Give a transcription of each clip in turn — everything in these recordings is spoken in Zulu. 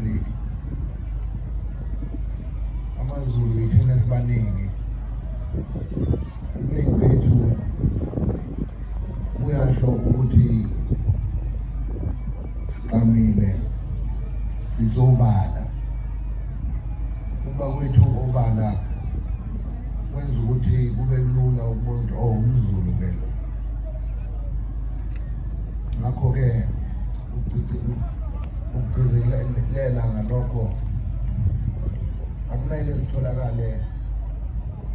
Republic amaZulu ithina sibaningi ubuningi bethu kuyasho ukuthi siqamile sisobala kuba kwethu obala kwenza ukuthi kube lula ukubona umZulu ke ngakho-ke ukugcizelela ngalokho akumele sitholakale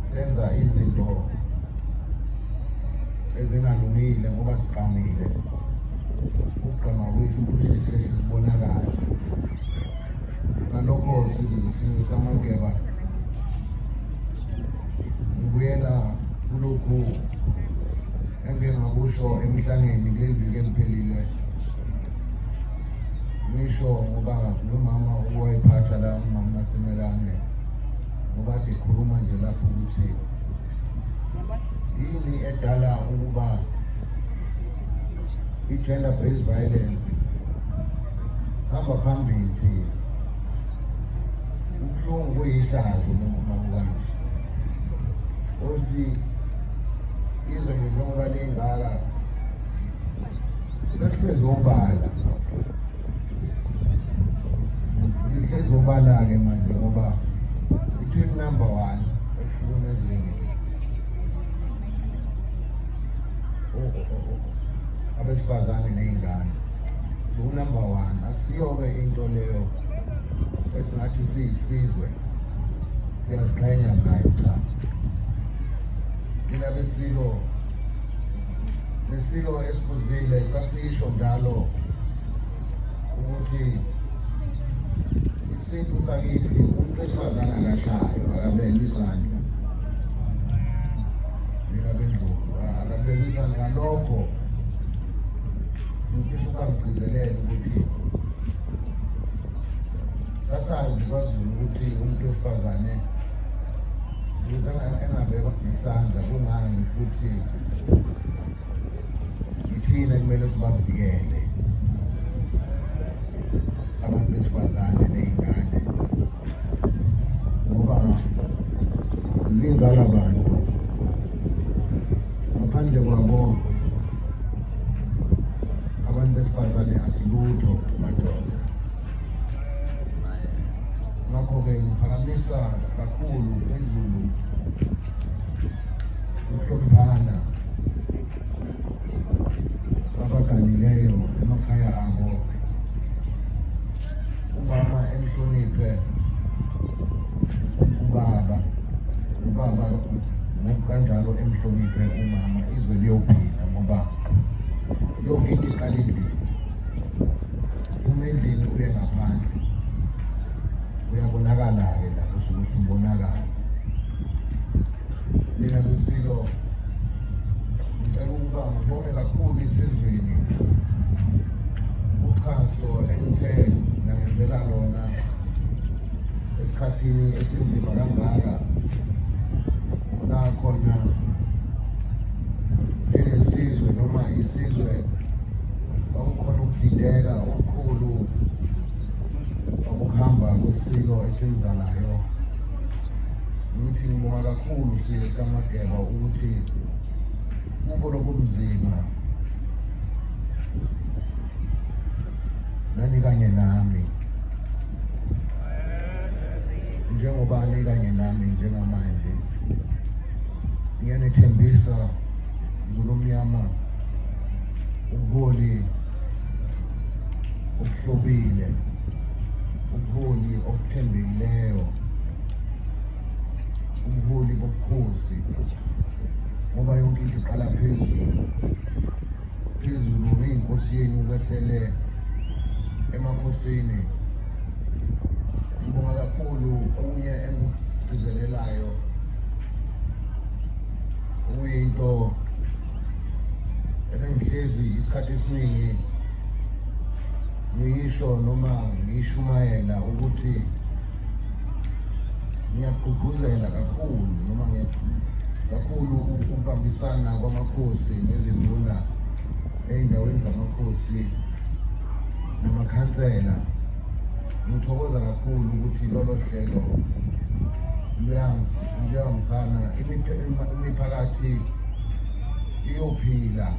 senza izinto ezingalungile ngoba siqamile ukugqama kwethu kusheshe sibonakala ngalokho sikaMageba ngibuyela kulokhu engingakusho emhlangeni kuleli viki eliphelile ngisho ngoba nomama owayephatha la umama Nasimelane ngoba ade khuluma nje lapho ukuthi yini edala ukuba i-gender based violence hamba phambili thina ubuhlungu kuyihlazo noma kanje othi izwe nje njengoba lingaka sesibezobala sihlezobala-ke manje ngoba between number 1 ekuhlukumezweni abesifazane ney'ngane so unumber 1 akusiyo-ke into leyo esingathi siyisizwe siyaziqhenya ngayo cha mina besilo esiphuzile sasisho njalo ukuthi isintu sakithi umuntu wesifazane akashayo akabeka isandla mina bendlovu akabeka isandla ngalokho ngifisa ukubamgcizelela ukuthi sasazi kwaZulu ukuthi umuntu wesifazane ukuze engabekwa isandla kungani futhi ithina kumele sibavikele abantu besifazane ney'ngane ngoba zinzala abantu ngaphandle kwabo abantu besifazane asilutho madoda ngakho-ke ngiphakamisa kakhulu phezulu ukuhloniphana abaganileyo emakhaya abo umama emhloniphe ubaba ngokukanjalo emhloniphe umama izwe liyophila ngoba yonke into iqala endlini uma endlini uye ngaphandle uyabonakala-ke lapho suke usubonakala mina besilo ngicela ukuba ngibonge kakhulu isizweni uxhaso elithe langenzela lona esikhathini esinzima kangaka nakhona njengesizwe noma isizwe kwakukhona ukudideka okukhulu ukuhamba kwesilo esilizalayo ngithi ngibonga kakhulu silo sikaMageba ukuthi kubo lobunzima nani kanye nami njengoba nikanye nami njengamanje ngiyanethembisa Zulu Mnyama ubuholi obuhlobile ubuholi obuthembekileyo ubuholi bobukhosi ngoba yonke into iqala phezulu ngey'nkosi yenu kwehlele emakhosini ngibonga kakhulu okunye engikugcizelelayo okuyinto ebengihlezi isikhathi esiningi ngiyisho noma ngishumayela ukuthi ngiyagqugquzela kakhulu noma kakhulu ukubambisana kwamakhosi nezinduna ey'ndaweni zamakhosi namakhansela ngithokoza kakhulu ukuthi lolo hlelo luyahambisana imiphakathi iyophila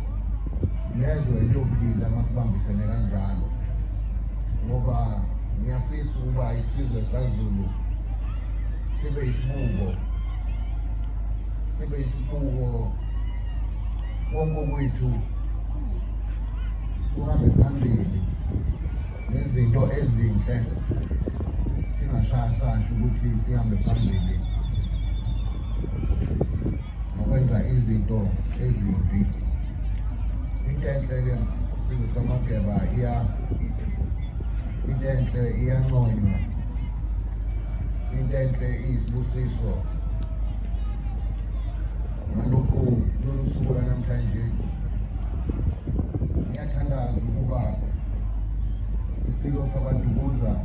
nezwe liyophila masibambisene kanjalo, ngoba ngiyafisa ukuba isizwe sikaZulu sibe isibuko wonke kwethu uhambe phambili nezinto ezinhle, singashayasasha ukuthi sihambe phambili nokwenza izinto ezimbi. Into enhle-ke isizwe sikaMageba into enhle iyanconywa, into enhle iyisibusiso. Ngalokhu lolu suku lanamhlanje ngiyathandaza ukuba isilo sabandukuza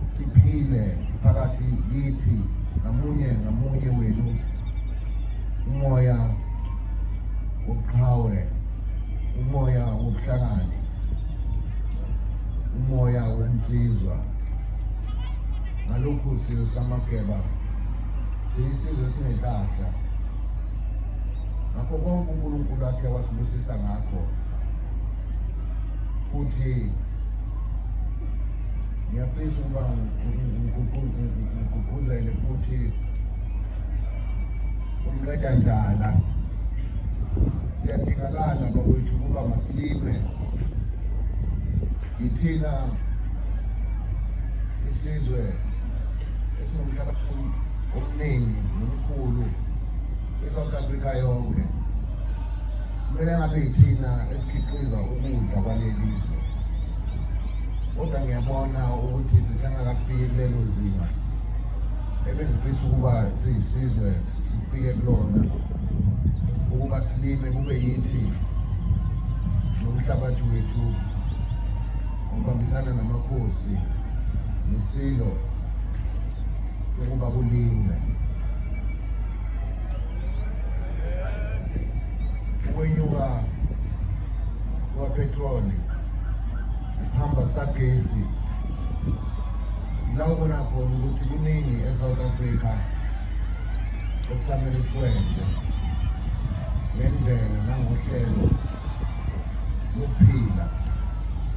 siphile phakathi kithi ngamunye wenu, umoya wobuqhawe, umoya wobuhlakani, umoya wobunsizwa. Ngalokhu isizwe sikaMageba siyisizwe esinenhlahla, ngakho konke uNkulunkulu athe wasibusisa ngakho, futhi ngiyafisa ukuba ngigqugquzele futhi umqedandlala. Kuyadingakala bakwethu ukuba masilime, yithina isizwe esinomhlaba omningi nomkhulu eSouth Africa yonke. Kumele ngabe yithina esikhiqiza ukudla kwalelizwe, kodwa ngiyabona ukuthi sisengakafiki kulelo zinga ebengifisa ukuba siyisizwe sifike kulona, ukuba silime kube yithi nomhlabathi wethu ngokubambisana namakhosi nesilo ukuba kulinywe. Ukwenyuka kwapetroli, ukuhamba kukagesi, la ubona khona ukuthi kuningi eSouth Africa okusamele sikwenze ngendlela nangohlelo lokuphila.